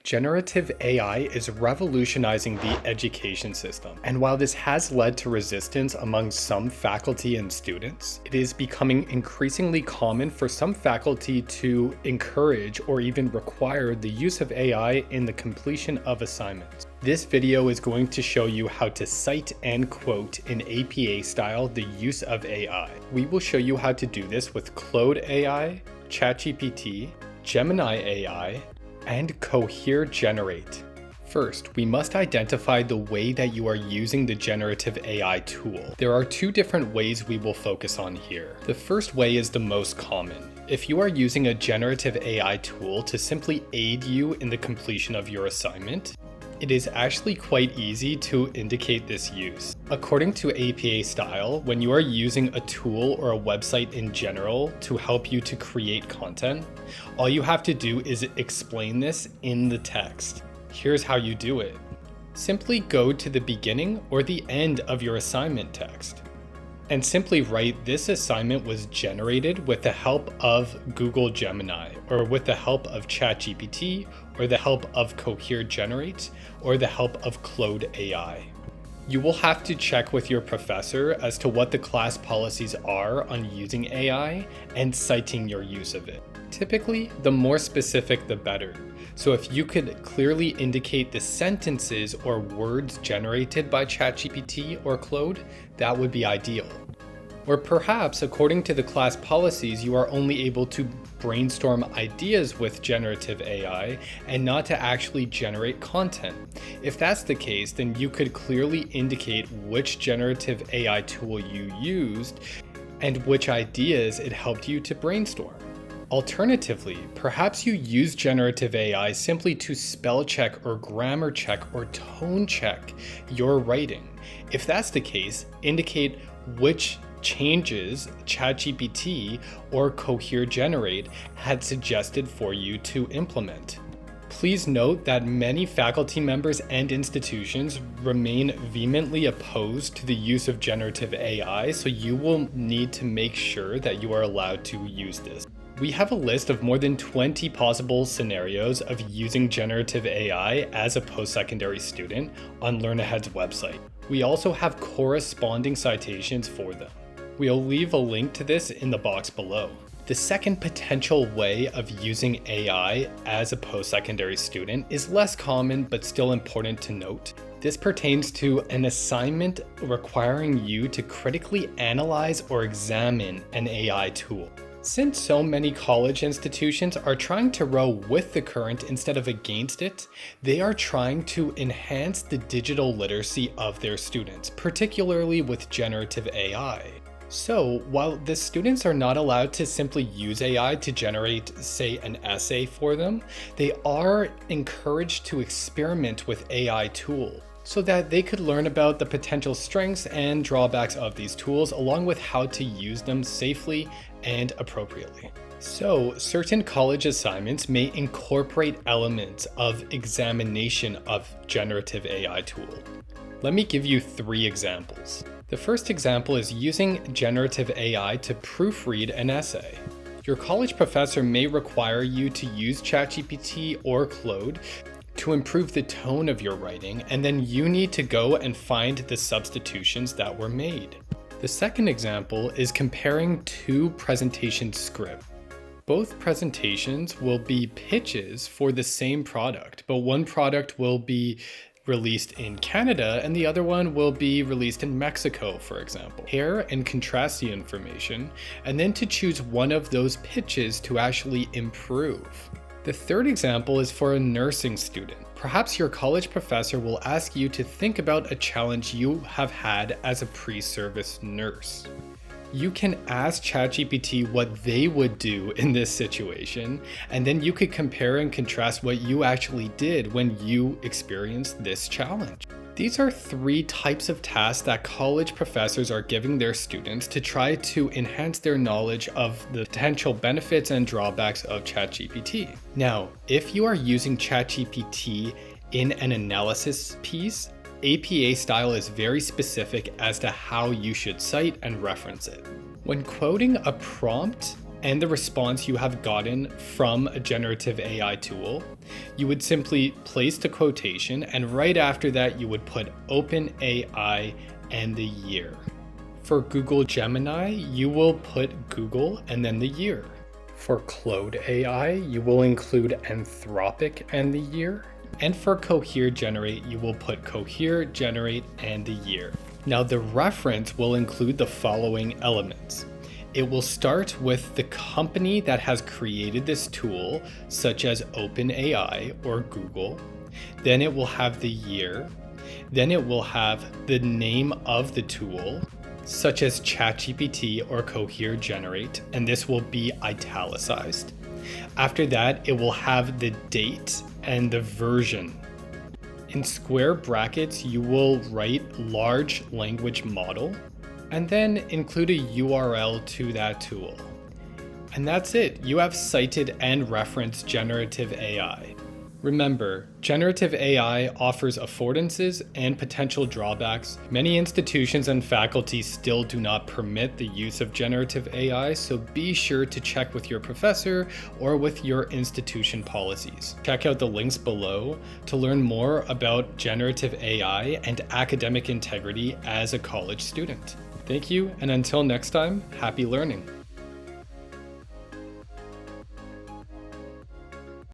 Generative AI is revolutionizing the education system, and while this has led to resistance among some faculty and students, it is becoming increasingly common for some faculty to encourage or even require the use of AI in the completion of assignments. This video is going to show you how to cite and quote in APA style the use of AI. We will show you how to do this with Claude AI, ChatGPT, Gemini AI, and Cohere Generate. First, we must identify the way that you are using the generative AI tool. There are two different ways we will focus on here. The first way is the most common. If you are using a generative AI tool to simply aid you in the completion of your assignment, it is actually quite easy to indicate this use. According to APA style, when you are using a tool or a website in general to help you to create content, all you have to do is explain this in the text. Here's how you do it. Simply go to the beginning or the end of your assignment text and simply write, "This assignment was generated with the help of Google Gemini, or with the help of ChatGPT, or the help of Cohere Generate, or the help of Claude AI." You will have to check with your professor as to what the class policies are on using AI and citing your use of it. Typically, the more specific the better. So if you could clearly indicate the sentences or words generated by ChatGPT or Claude, that would be ideal. Or perhaps, according to the class policies, you are only able to brainstorm ideas with generative AI and not to actually generate content. If that's the case, then you could clearly indicate which generative AI tool you used and which ideas it helped you to brainstorm. Alternatively, perhaps you use generative AI simply to spell check or grammar check or tone check your writing. If that's the case, indicate which changes ChatGPT or Cohere Generate had suggested for you to implement. Please note that many faculty members and institutions remain vehemently opposed to the use of generative AI, so you will need to make sure that you are allowed to use this. We have a list of more than 20 possible scenarios of using generative AI as a post-secondary student on Learn Ahead's website. We also have corresponding citations for them. We'll leave a link to this in the box below. The second potential way of using AI as a post-secondary student is less common but still important to note. This pertains to an assignment requiring you to critically analyze or examine an AI tool. Since so many college institutions are trying to row with the current instead of against it, they are trying to enhance the digital literacy of their students, particularly with generative AI. So, while the students are not allowed to simply use AI to generate, say, an essay for them, they are encouraged to experiment with AI tools so that they could learn about the potential strengths and drawbacks of these tools, along with how to use them safely and appropriately. So, certain college assignments may incorporate elements of examination of generative AI tool. Let me give you 3 examples. The first example is using generative AI to proofread an essay. Your college professor may require you to use ChatGPT or Claude to improve the tone of your writing, and then you need to go and find the substitutions that were made. The second example is comparing 2 presentation scripts. Both presentations will be pitches for the same product, but one product will be released in Canada and the other one will be released in Mexico, for example. Compare and contrast the information, and then to choose one of those pitches to actually improve. The third example is for a nursing student. Perhaps your college professor will ask you to think about a challenge you have had as a pre-service nurse. You can ask ChatGPT what they would do in this situation, and then you could compare and contrast what you actually did when you experienced this challenge. These are 3 types of tasks that college professors are giving their students to try to enhance their knowledge of the potential benefits and drawbacks of ChatGPT. Now, if you are using ChatGPT in an analysis piece, APA style is very specific as to how you should cite and reference it. When quoting a prompt and the response you have gotten from a generative AI tool, you would simply place the quotation, and right after that you would put OpenAI and the year. For Google Gemini, you will put Google and then the year. For Claude AI, you will include Anthropic and the year. And for Cohere Generate, you will put Cohere, Generate, and the year. Now the reference will include the following elements. It will start with the company that has created this tool, such as OpenAI or Google. Then it will have the year. Then it will have the name of the tool, such as ChatGPT or Cohere Generate, and this will be italicized. After that, it will have the date and the version. In square brackets, you will write large language model, and then include a URL to that tool. And that's it. You have cited and referenced generative AI. Remember, generative AI offers affordances and potential drawbacks. Many institutions and faculty still do not permit the use of generative AI, so be sure to check with your professor or with your institution policies. Check out the links below to learn more about generative AI and academic integrity as a college student. Thank you, and until next time, happy learning.